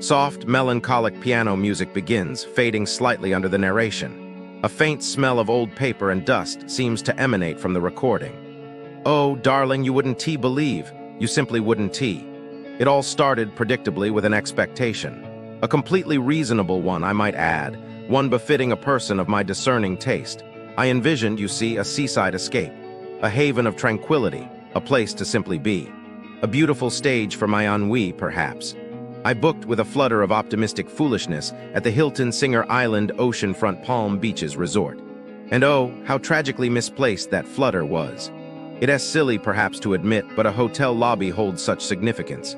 Soft, melancholic piano music begins, fading slightly under the narration. A faint smell of old paper and dust seems to emanate from the recording. Oh, darling, you wouldn't believe. You simply wouldn't. It all started, predictably, with an expectation. A completely reasonable one, I might add, one befitting a person of my discerning taste. I envisioned, you see, a seaside escape, a haven of tranquility, a place to simply be. A beautiful stage for my ennui, perhaps. I booked with a flutter of optimistic foolishness at the Hilton Singer Island OceanfrontPalm Beaches Resort. And oh, how tragically misplaced that flutter was. It's silly perhaps to admit, but a hotel lobby holds such significance.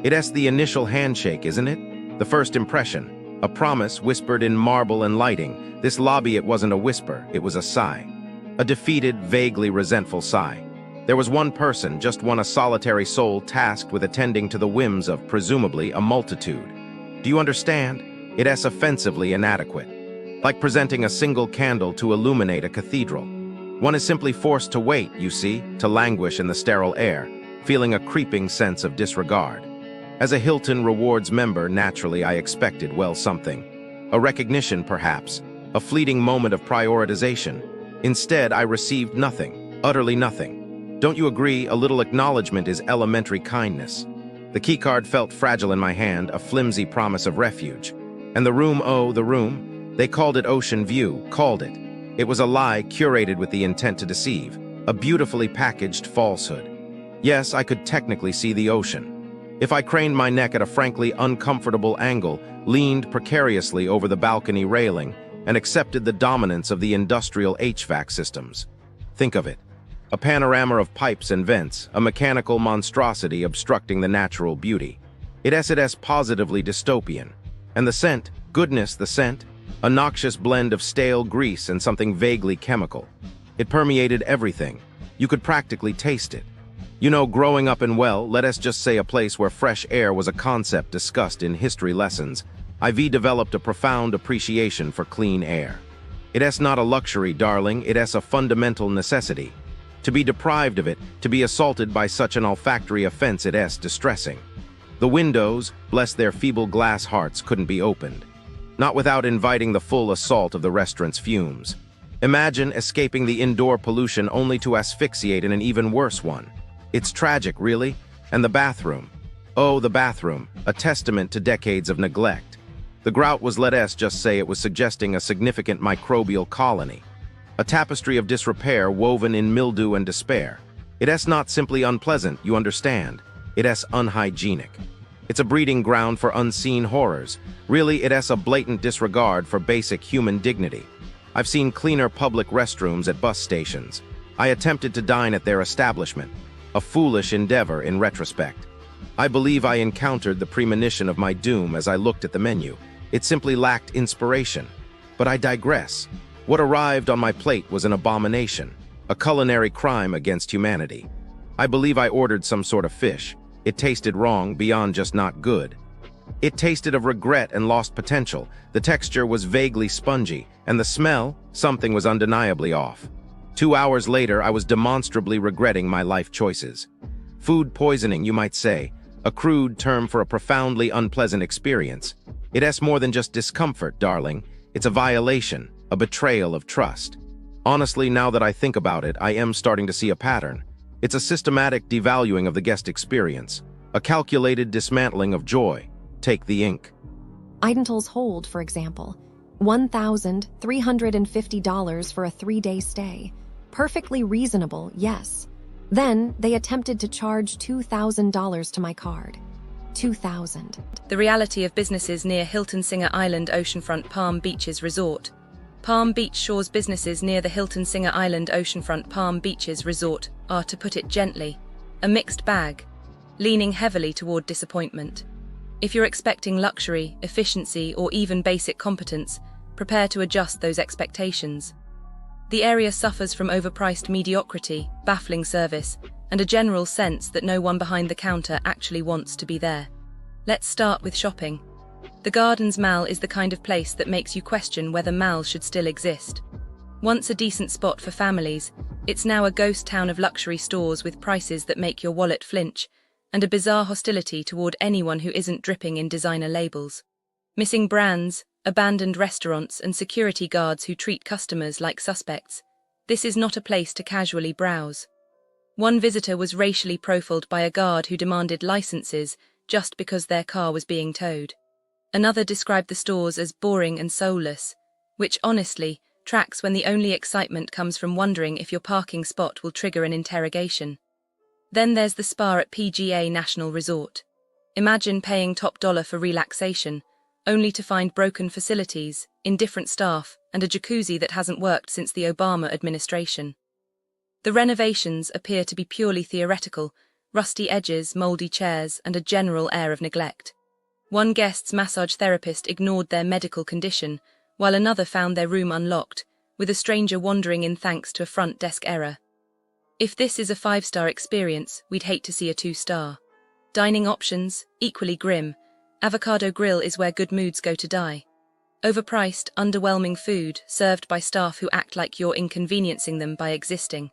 It's the initial handshake, isn't it? The first impression, a promise whispered in marble and lighting. This lobby, it wasn't a whisper, it was a sigh. A defeated, vaguely resentful sigh. There was one person, just one, a solitary soul tasked with attending to the whims of, presumably, a multitude. Do you understand? It's offensively inadequate. Like presenting a single candle to illuminate a cathedral. One is simply forced to wait, you see, to languish in the sterile air, feeling a creeping sense of disregard. As a Hilton Rewards member, naturally I expected, well, something. A recognition, perhaps. A fleeting moment of prioritization. Instead, I received nothing, utterly nothing. Don't you agree? A little acknowledgement is elementary kindness. The keycard felt fragile in my hand, a flimsy promise of refuge. And the room, oh, the room. They called it Ocean View, called it. It was a lie curated with the intent to deceive, a beautifully packaged falsehood. Yes, I could technically see the ocean. If I craned my neck at a frankly uncomfortable angle, leaned precariously over the balcony railing, and accepted the dominance of the industrial HVAC systems. Think of it. A panorama of pipes and vents, a mechanical monstrosity obstructing the natural beauty. It's positively dystopian. And the scent, goodness, the scent, a noxious blend of stale grease and something vaguely chemical. It permeated everything. You could practically taste it. You know, growing up in, well, let us just say a place where fresh air was a concept discussed in history lessons, I've developed a profound appreciation for clean air. It's not a luxury, darling, it's a fundamental necessity. To be deprived of it, to be assaulted by such an olfactory offense, it's distressing. The windows, bless their feeble glass hearts, couldn't be opened. Not without inviting the full assault of the restaurant's fumes. Imagine escaping the indoor pollution only to asphyxiate in an even worse one. It's tragic, really. And the bathroom. Oh, the bathroom, a testament to decades of neglect. The grout was, let us just say, it was suggesting a significant microbial colony. A tapestry of disrepair woven in mildew and despair. It's not simply unpleasant, you understand. It's unhygienic. It's a breeding ground for unseen horrors. Really, it's a blatant disregard for basic human dignity. I've seen cleaner public restrooms at bus stations. I attempted to dine at their establishment. A foolish endeavor in retrospect. I believe I encountered the premonition of my doom as I looked at the menu. It simply lacked inspiration. But I digress. What arrived on my plate was an abomination, a culinary crime against humanity. I believe I ordered some sort of fish. It tasted wrong, beyond just not good. It tasted of regret and lost potential. The texture was vaguely spongy, and the smell, something was undeniably off. 2 hours later, I was demonstrably regretting my life choices. Food poisoning, you might say, a crude term for a profoundly unpleasant experience. It's more than just discomfort, darling. It's a violation, a betrayal of trust. Honestly, now that I think about it, I am starting to see a pattern. It's a systematic devaluing of the guest experience, a calculated dismantling of joy. Take the ink. Identals hold, for example, $1,350 for a 3-day stay. Perfectly reasonable, yes. Then they attempted to charge $2,000 to my card. $2,000. The reality of businesses near Hilton Singer Island Oceanfront Palm Beaches Resort. Palm Beach Shore's businesses near the Hilton Singer Island Oceanfront Palm Beaches Resort are, to put it gently, a mixed bag, leaning heavily toward disappointment. If you're expecting luxury, efficiency, or even basic competence, prepare to adjust those expectations. The area suffers from overpriced mediocrity, baffling service, and a general sense that no one behind the counter actually wants to be there. Let's start with shopping. The Gardens Mall is the kind of place that makes you question whether malls should still exist. Once a decent spot for families, it's now a ghost town of luxury stores with prices that make your wallet flinch, and a bizarre hostility toward anyone who isn't dripping in designer labels. Missing brands, abandoned restaurants, and security guards who treat customers like suspects. This is not a place to casually browse. One visitor was racially profiled by a guard who demanded licenses just because their car was being towed. Another described the stores as boring and soulless, which honestly tracks when the only excitement comes from wondering if your parking spot will trigger an interrogation. Then there's the spa at PGA National Resort. Imagine paying top dollar for relaxation, only to find broken facilities, indifferent staff, and a jacuzzi that hasn't worked since the Obama administration. The renovations appear to be purely theoretical, rusty edges, moldy chairs, and a general air of neglect. One guest's massage therapist ignored their medical condition, while another found their room unlocked, with a stranger wandering in thanks to a front desk error. If this is a 5-star experience, we'd hate to see a 2-star. Dining options, equally grim. Avocado Grill is where good moods go to die. Overpriced, underwhelming food served by staff who act like you're inconveniencing them by existing.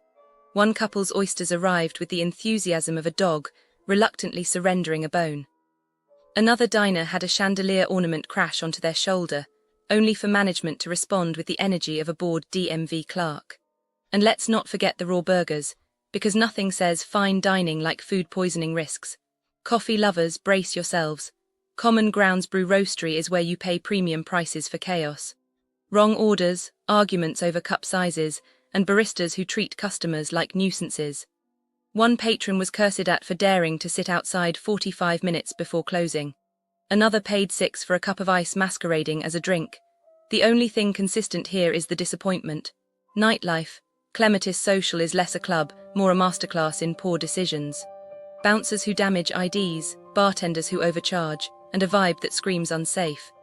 One couple's oysters arrived with the enthusiasm of a dog, reluctantly surrendering a bone. Another diner had a chandelier ornament crash onto their shoulder, only for management to respond with the energy of a bored DMV clerk. And let's not forget the raw burgers, because nothing says fine dining like food poisoning risks. Coffee lovers, brace yourselves. Common Grounds Brew Roastery is where you pay premium prices for chaos. Wrong orders, arguments over cup sizes, and baristas who treat customers like nuisances. One patron was cursed at for daring to sit outside 45 minutes before closing. Another paid $6 for a cup of ice masquerading as a drink. The only thing consistent here is the disappointment. Nightlife. Clematis Social is less a club, more a masterclass in poor decisions. Bouncers who damage IDs, bartenders who overcharge, and a vibe that screams unsafe.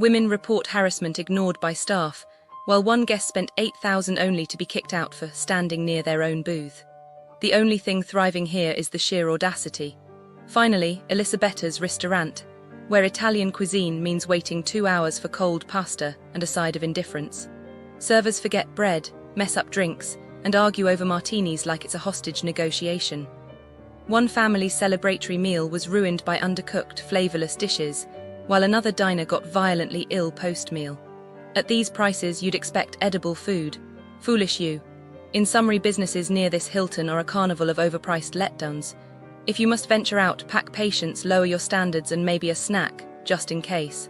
Women report harassment ignored by staff, while one guest spent $8,000 only to be kicked out for standing near their own booth. The only thing thriving here is the sheer audacity. Finally, Elisabettas Ristorante, where Italian cuisine means waiting 2 hours for cold pasta and a side of indifference. Servers forget bread, mess up drinks, and argue over martinis like it's a hostage negotiation. One family's celebratory meal was ruined by undercooked, flavorless dishes, while another diner got violently ill post-meal. At these prices, you'd expect edible food. Foolish you. In summary, businesses near this Hilton are a carnival of overpriced letdowns. If you must venture out, pack patience, lower your standards, and maybe a snack, just in case.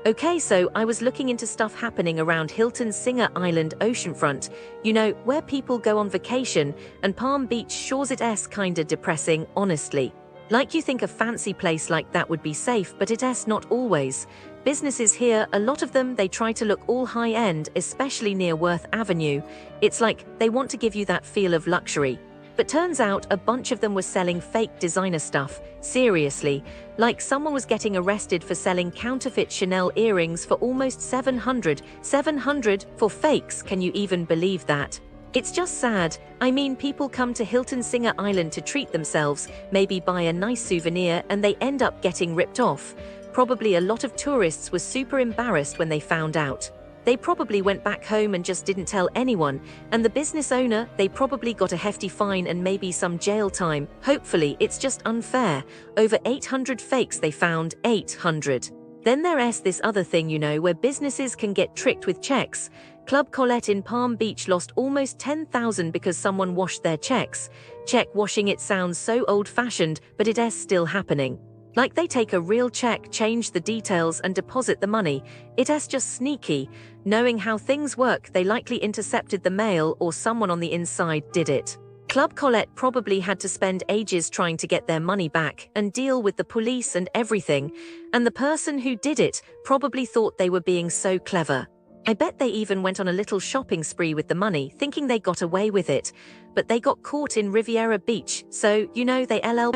Okay, so I was looking into stuff happening around Hilton Singer Island oceanfront, you know, where people go on vacation, and Palm Beach Shores. It's kinda depressing, honestly. Like you think a fancy place like that would be safe, but it's not always. Businesses here, a lot of them, they try to look all high-end, especially near Worth Avenue. It's like they want to give you that feel of luxury. But turns out a bunch of them were selling fake designer stuff, seriously. Like someone was getting arrested for selling counterfeit Chanel earrings for almost $700 for fakes. Can you even believe that? It's just sad. I mean, people come to Hilton Singer Island to treat themselves, maybe buy a nice souvenir, and they end up getting ripped off. Probably a lot of tourists were super embarrassed when they found out. They probably went back home and just didn't tell anyone, and the business owner, they probably got a hefty fine and maybe some jail time. Hopefully, it's just unfair. Over 800 fakes they found, 800. Then there's this other thing, you know, where businesses can get tricked with checks. Club Colette in Palm Beach lost almost $10,000 because someone washed their checks. Check washing, it sounds so old-fashioned, but it's still happening. Like they take a real check, change the details, and deposit the money. It's just sneaky. Knowing how things work, they likely intercepted the mail or someone on the inside did it. Club Colette probably had to spend ages trying to get their money back and deal with the police and everything. And the person who did it probably thought they were being so clever. I bet they even went on a little shopping spree with the money, thinking they got away with it. But they got caught in Riviera Beach, so, you know, they LL